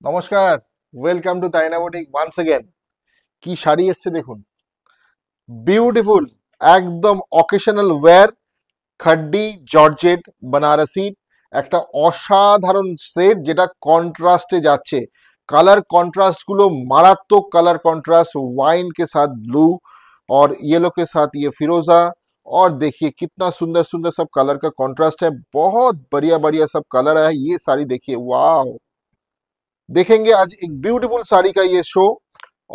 নমস্কার, welcome to তাইনা boutique once again. কি শাড়ি এসছে দেখুন, বিউটিফুল, একদম অকেশনাল ওয়্যার, খাড্ডি জর্জেট बनारसी, একটা অসাধারণ সেট যেটা কন্ট্রাস্টে যাচ্ছে। কালার कॉन्ट्रास्ट गुलो मारात्मक कलर कॉन्ट्रास्ट, वाइन के साथ ब्लू और येलो के साथ ये फिरोजा। और देखिए कितना सुंदर सुंदर सब कलर का कॉन्ट्रास्ट है, बहुत बढ़िया बढ़िया सब कलर है। ये साड़ी देखिए, वाह, देखेंगे आज एक ब्यूटीफुल साड़ी का ये शो।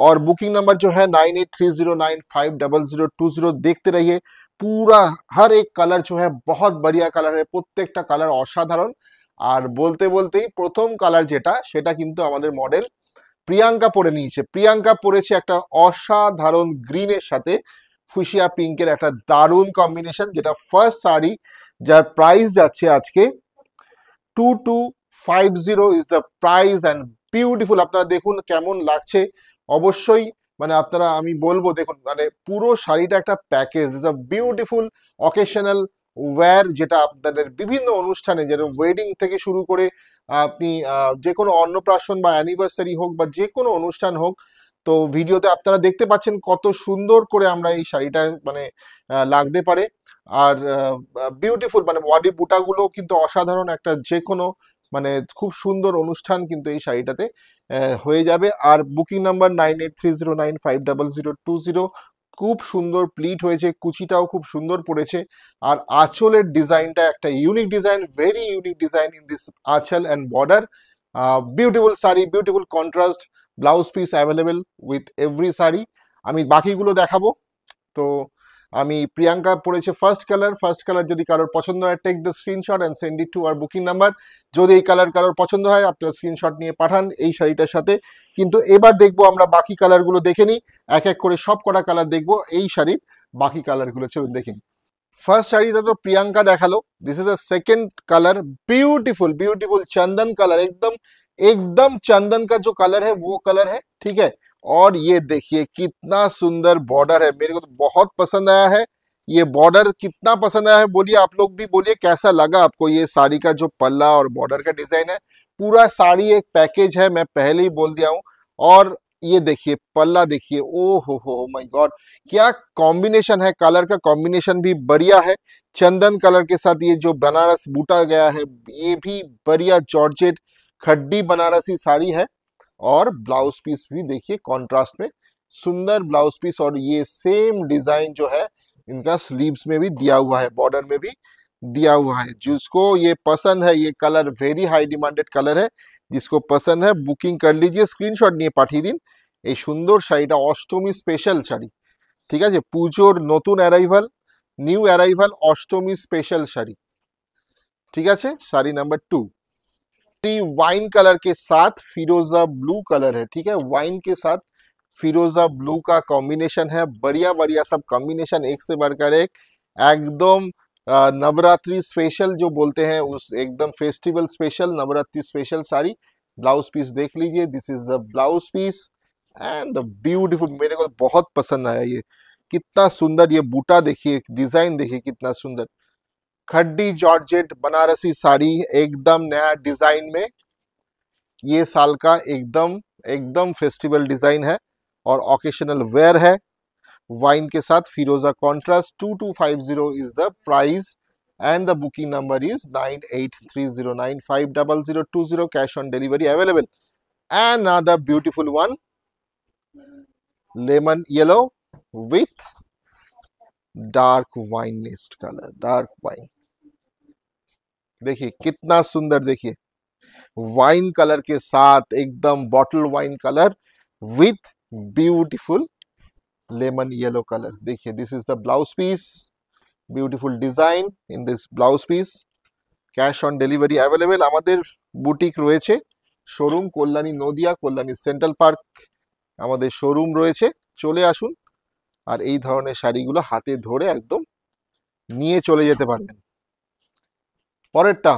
और बुकिंग नंबर जो है 9830950020। देखते रहिए, पूरा हर एक कलर जो है बहुत बढ़िया कलर है, প্রত্যেকটা কালার অসাধারণ। আর বলতে বলতেই প্রথম কালার যেটা, সেটা কিন্তু আমাদের মডেল প্রিয়াঙ্কা পরে নিয়েছে। প্রিয়াঙ্কা পরেছে একটা অসাধারণ গ্রিনের সাথে ফুশিয়া পিঙ্কের একটা দারুণ কম্বিনেশন, যেটা ফার্স্ট শাড়ি, যার প্রাইস যাচ্ছে আজকে 2250 is the price. And beautiful, আপনারা দেখুন কেমন লাগছে। অবশ্যই মানে আপনারা, আমি বলবো দেখুন, মানে পুরো শাড়িটা একটা package, is a beautiful occasional wear, যেটা আপনাদের বিভিন্ন অনুষ্ঠানে, যেটা ওয়েডিং থেকে শুরু করে আপনি যে কোনো অন্নপ্রাশন বা অ্যানিভার্সারি হোক বা যে কোনো অনুষ্ঠান হোক, তো ভিডিওতে আপনারা দেখতে পাচ্ছেন কত সুন্দর করে আমরা এই শাড়িটা মানে লাগতে পারে। আর বিউটিফুল, মানে বডি বুটাগুলো কিন্তু অসাধারণ, একটা যে কোনো মানে খুব সুন্দর অনুষ্ঠান কিন্তু এই শাড়িটাতে হয়ে যাবে। আর বুকিং নাম্বার 9830950020। খুব সুন্দর প্লিট হয়েছে, কুচিটাও খুব সুন্দর পড়েছে। আর আঁচলের ডিজাইনটা একটা unique design, very unique design in this আঁচল and border. Beautiful sari, beautiful contrast, blouse piece available with every sari. আমি বাকিগুলো দেখাবো। তো আমি প্রিয়াঙ্কা পড়েছে ফার্স্ট কালার যদি কারোর পছন্দ হয়, take the screenshot and send it to our booking number. যদি এই কালার কারোর পছন্দ হয়, আপনারা স্ক্রিনশট নিয়ে পাঠান এই শাড়িটার সাথে। কিন্তু এবার দেখবো আমরা বাকি কালারগুলো, দেখে নিই এক এক করে সব কটা কালার দেখবো এই শাড়ির বাকি কালারগুলো, চলুন দেখে নিই। ফার্স্ট শাড়িটা তো প্রিয়াঙ্কা দেখালো, this is a second colour, beautiful beautiful Chandan colour, एकदम एकदम चंदन का जो कलर है वो कलर है, ठीक है। और ये देखिए कितना सुंदर बॉर्डर है, मेरे को तो बहुत पसंद आया है। ये बॉर्डर कितना पसंद आया है, बोलिए आप लोग भी, बोलिए कैसा लगा आपको ये साड़ी का जो पल्ला और बॉर्डर का डिजाइन है। पूरा साड़ी एक पैकेज है, मैं पहले ही बोल दिया हूँ। और ये देखिए पल्ला, देखिए, ओ हो माय गॉड, क्या कॉम्बिनेशन है, कलर का कॉम्बिनेशन भी बढ़िया है। चंदन कलर के साथ ये जो बनारस बूटा गया है, ये भी बढ़िया जॉर्जेट खड्डी बनारसी साड़ी है। और ब्लाउज पीस भी देखिए कॉन्ट्रास्ट में, सुंदर ब्लाउज पीस। और ये सेम डिजाइन जो है इनका स्लीव्स में भी दिया हुआ है, बॉर्डर में भी दिया हुआ है। जिसको ये पसंद है, ये colour very high demanded colour है, जिसको पसंद है बुकिंग कर लीजिए, स्क्रीनशट নিয়ে পাঠিয়ে দিন। এই সুন্দর শাড়িটা অষ্টমী স্পেশাল শাড়ি, ঠিক আছে, পুজোর নতুন arrival, new arrival Ashtami special sari, ঠিক আছে। শাড়ি নাম্বার 2 वाइन कलर के साथ फिरोजा ब्लू कलर है, ठीक है, वाइन के साथ फिरोजा ब्लू का कॉम्बिनेशन है। बढ़िया बढ़िया सब कॉम्बिनेशन, एक से बढ़कर एक, एकदम नवरात्रि स्पेशल जो बोलते हैं, उस एकदम festival special, Navratri special sari. Blouse piece देख लीजिए, this is the blouse piece and beautiful, मेरे को बहुत पसंद आया ये, कितना सुंदर। ये बूटा देखिए, डिजाइन देखिए कितना सुंदर, खड्डी जॉर्जेट बनारसी साड़ी, एकदम नया डिजाइन में, ये साल का एकदम एकदम फेस्टिवल डिजाइन है और ओकेशनल वेयर है। वाइन के साथ फिरोजा contrast, 2250 is the price and the booking number is 9830950020, cash on delivery available। Another beautiful one, lemon yellow with dark wine nest color, dark wine, देखिए कितना सुंदर, देखिए वाइन कलर के साथ एकदम bottle wine colour with beautiful lemon yellow colour. देखिए this is the blouse piece, beautiful design in this blouse piece, cash on delivery available. আমাদের boutique রয়েছে, showroom Kalyani Nadia, Kalyani central park আমাদের শোরুম রয়েছে, চলে আসুন। আর এই ধরনের শাড়িগুলো হাতে ধরে একদম নিয়ে চলে যেতে পারবেন। পরেরটা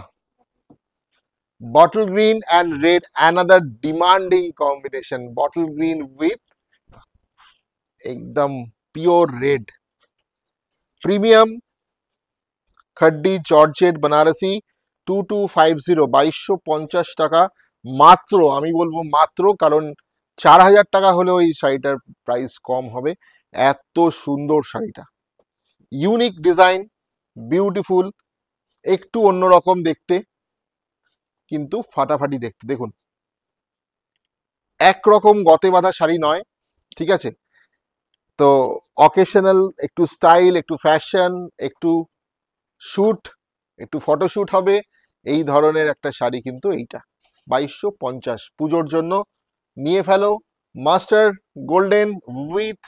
bottle green and red, another demanding combination, bottle green with एकदम pure red, premium khaddi georgette Banarasi, 2250 2250 টাকা। মাত্র, আমি বলবো মাত্র, কারণ 4,000 টাকা হলেও এই শাড়িটার প্রাইস কম হবে। এত সুন্দর শাড়িটা, ইউনিক ডিজাইন, বিউটিফুল, একটু অন্যরকম দেখতে, কিন্তু ফাটাফাটি দেখতে। দেখুন, একরকম গতে বাঁধা শাড়ি নয়, ঠিক আছে? তো অকেশনাল, একটু স্টাইল, একটু ফ্যাশন, একটু শুট, একটু ফটোশুট হবে, এই ধরনের একটা শাড়ি কিন্তু এইটা 2250 পুজোর জন্য নিয়ে ফেলো। Mustard golden with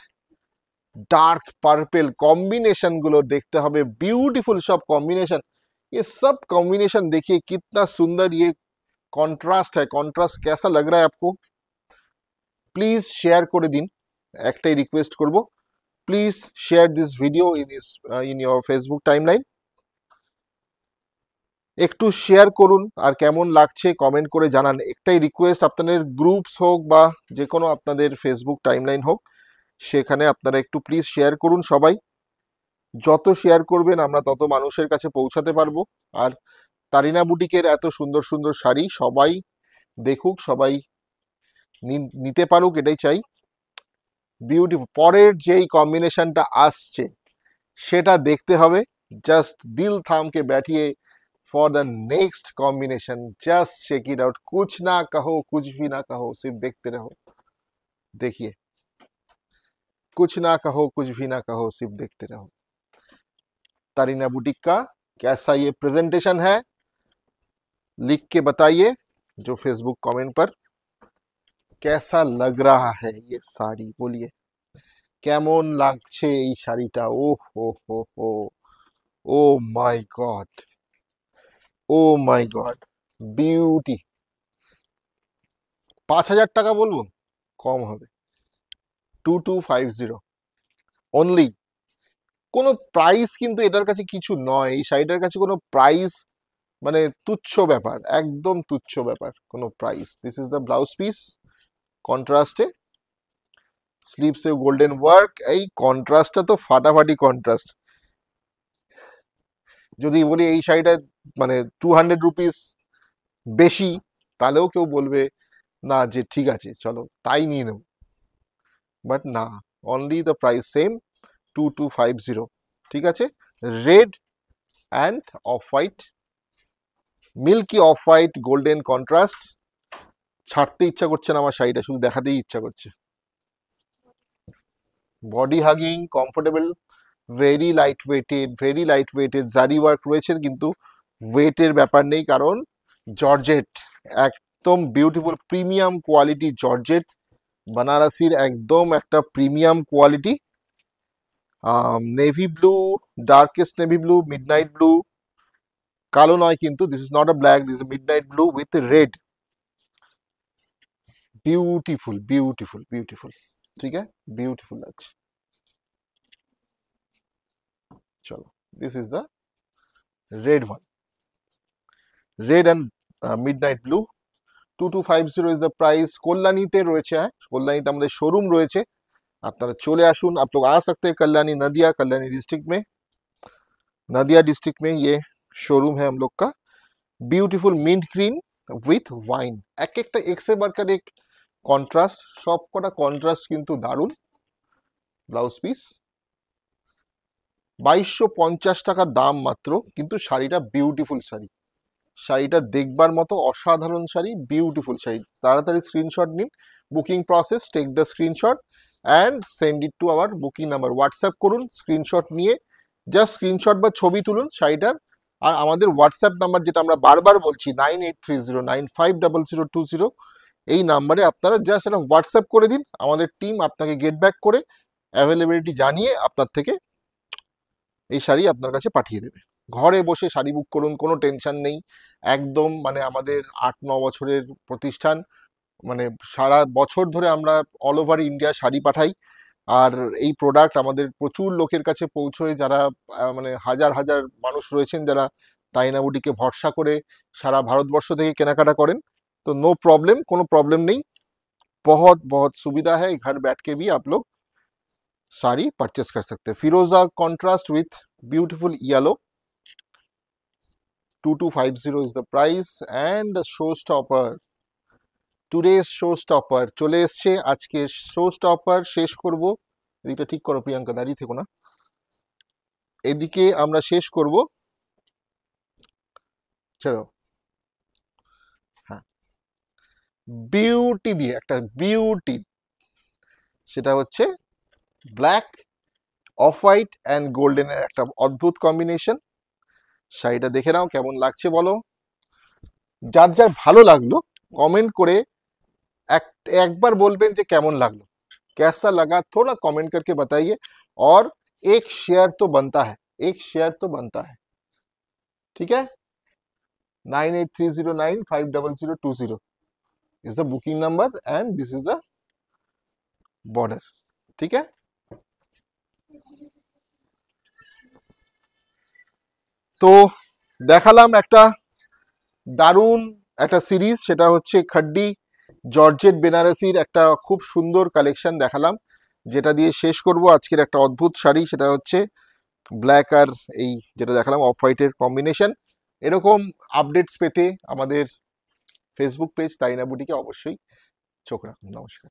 dark purple combination गुलो देखते হবে, ब्यूटीफुल सब कॉम्बिनेशन। ये सब कॉम्बिनेशन देखिए कितना सुंदर ये कॉन्ट्रास्ट है। कॉन्ट्रास्ट कैसा लग रहा है आपको? प्लीज शेयर করে দিন, একটাই রিকোয়েস্ট করব, please share this video in your Facebook timeline. একটু শেয়ার করুন, আর কেমন লাগছে কমেন্ট করে জানান। একটাই রিকোয়েস্ট, আপনাদের গ্রুপস হোক বা যে কোনো আপনাদের ফেসবুক টাইমলাইন হোক, সেখানে আপনারা একটু প্লিজ শেয়ার করুন সবাই। যত শেয়ার করবেন আমরা তত মানুষের কাছে পৌঁছাতে পারবো। আর তারিনা বুটিকের এত সুন্দর সুন্দর শাড়ি সবাই দেখুক, সবাই নিতে পারুক, এটাই চাই। বিউটিফুল। পরের যেই কম্বিনেশনটা আসছে সেটা দেখতে হবে। জাস্ট দিল থামকে बैठिए for the next combination. Just check it out, कुछ ना कहो कुछ भी ना कहो, सिर्फ देखते रहो। देखिए, कुछ ना कहो कुछ भी ना कहो, सिर्फ देखते रहो। तारीना बुटीक का कैसा ये प्रेजेंटेशन है, लिख के बताइए जो फेसबुक कमेंट पर। कैसा लग रहा है ये শাড়ি, বলিए কেমন লাগছে এই শাড়িটা? ও হো হো হো, ও মাই গড, ও মাই গড, বিউটি। 5,000 টাকা বলবো, কম হবে, 2250 অনলি। কোনো প্রাইস কিন্তু এটার কাছে কিছু নয়, এই শাড়িটার কাছে কোনো প্রাইস মানে তুচ্ছ ব্যাপার, একদম তুচ্ছ ব্যাপার, কোনো price. This is the blouse piece, কন্ট্রাস্টে, স্লিভসে গোল্ডেন ওয়ার্ক। এই কন্ট্রাস্টটা তো ফাটাফাটি কন্ট্রাস্ট। যদি বলি এই শাড়িটা মানে 200 রুপিস বেশি, তাহলেও কেউ বলবে না যে ঠিক আছে চলো তাই নিয়ে নেব, বাট না, অনলি দ্য প্রাইস সেম, 2250। ঠিক আছে, red and off white, milky off white golden contrast. ছাড়তে ইচ্ছা করছে না আমার শাড়িটা, শুধু দেখাতেই ইচ্ছা করছে। Body hugging, comfortable, very light weighted, very light weighted. Zari work রয়েছে কিন্তু ওয়েটের ব্যাপার নেই, কারণ জর্জেট, একদম বিউটিফুল প্রিমিয়াম কোয়ালিটি জর্জেট, বানারসির একদম একটা premium quality. Navy blue, darkest navy blue, midnight blue, কালো নয় কিন্তু, this is not a black, this is midnight blue with red. Beautiful beautiful beautiful, ঠিক আছে, বিউটিফুল লাগছে। চলো, this is the red one, red and midnight blue. 2250 is the price. कल्याणीते রয়েছে, হ্যাঁ কল্যাণীতে আমাদের শোরুম রয়েছে, আপনারা চলে আসুন। आप लोग आ सकते हैं कल्याणी नदिया, कल्याणी डिस्ट्रिक्ट में, नदिया डिस्ट्रिक्ट में ये शोरूम है हम लोग का। Beautiful mint green with wine, এক একটা এক্সে বার্কার এক কন্ট্রাস্ট, সব কটা কন্ট্রাস্ট কিন্তু দারুণ। ব্লাউজ পিস 2250 টাকা দাম মাত্র, কিন্তু শাড়িটা বিউটিফুল শাড়ি, শাড়িটা দেখবার মতো অসাধারণ শাড়ি, বিউটিফুল শাড়ি। তাড়াতাড়ি স্ক্রিনশট নিন, booking process, take the screenshot and send it to our booking number. WhatsApp করুন, স্ক্রিনশট নিয়ে জাস্ট স্ক্রিনশট বা ছবি তুলুন শাড়িটার। আর আমাদের হোয়াটসঅ্যাপ নাম্বার, যেটা আমরা বারবার বলছি, 9830950020, এই নাম্বারে আপনারা জাস্ট একটা হোয়াটসঅ্যাপ করে দিন, আমাদের টিম আপনাকে গেট ব্যাক করে অ্যাভেলেবিলিটি জানিয়ে আপনার থেকে এই শাড়ি আপনার কাছে পাঠিয়ে দেবে। ঘরে বসে শাড়ি বুক করুন, কোনো টেনশন নেই, একদম মানে আমাদের 8-9 বছরের প্রতিষ্ঠান, মানে সারা বছর ধরে আমরা অল ওভার ইন্ডিয়া শাড়ি পাঠাই। আর এই প্রোডাক্ট আমাদের প্রচুর লোকের কাছে পৌঁছয়, যারা মানে হাজার হাজার মানুষ রয়েছেন যারা তাইনা বুটিকে ভরসা করে সারা ভারতবর্ষ থেকে কেনাকাটা করেন। তো নো प्रॉब्लम, কোনো প্রবলেম নেই, बहुत बहुत सुविधा है, घर बैठ के भी आप लोग साड़ी परचेस कर सकते हैं। फिरोजा contrast with beautiful yellow, 2250 is the price, and the showstopper, today's showstopper চলে এসছে। আজকে শো স্টপার শেষ করব। এদিকটা ঠিক করো প্রিয়াঙ্কা, দাঁড়িয়ে থেকো না। এদিকে আমরা শেষ করব। চলো, হ্যাঁ, বিউটি দিয়ে একটা বিউটি, সেটা হচ্ছে ব্ল্যাক, অফ হোয়াইট অ্যান্ড গোল্ডেনের একটা অদ্ভুত কম্বিনেশন। শাড়িটা দেখে নাও কেমন লাগছে বলো। যার যার ভালো লাগলো কমেন্ট করে এক একবার বলবেন যে কেমন লাগলো, कैसा लगा, थोड़ा कमेंट करके बताइए। और एक शेयर तो बनता है, एक शेयर तो बनता है, ठीक है। 9830950020 is the booking number and this is the border, ठीक है। তো দেখালাম একটা দারুণ একটা সিরিজ, সেটা হচ্ছে খাড্ডি জর্জেট বেনারসির একটা খুব সুন্দর কালেকশন দেখালাম, যেটা দিয়ে শেষ করব আজকের একটা অদ্ভুত শাড়ি, সেটা হচ্ছে ব্ল্যাক আর এই যেটা দেখালাম অফ হোয়াইটের কম্বিনেশন। এরকম আপডেটস পেতে আমাদের ফেসবুক পেজ তাইনা বুটিকে অবশ্যই চোখ রাখুন। নমস্কার।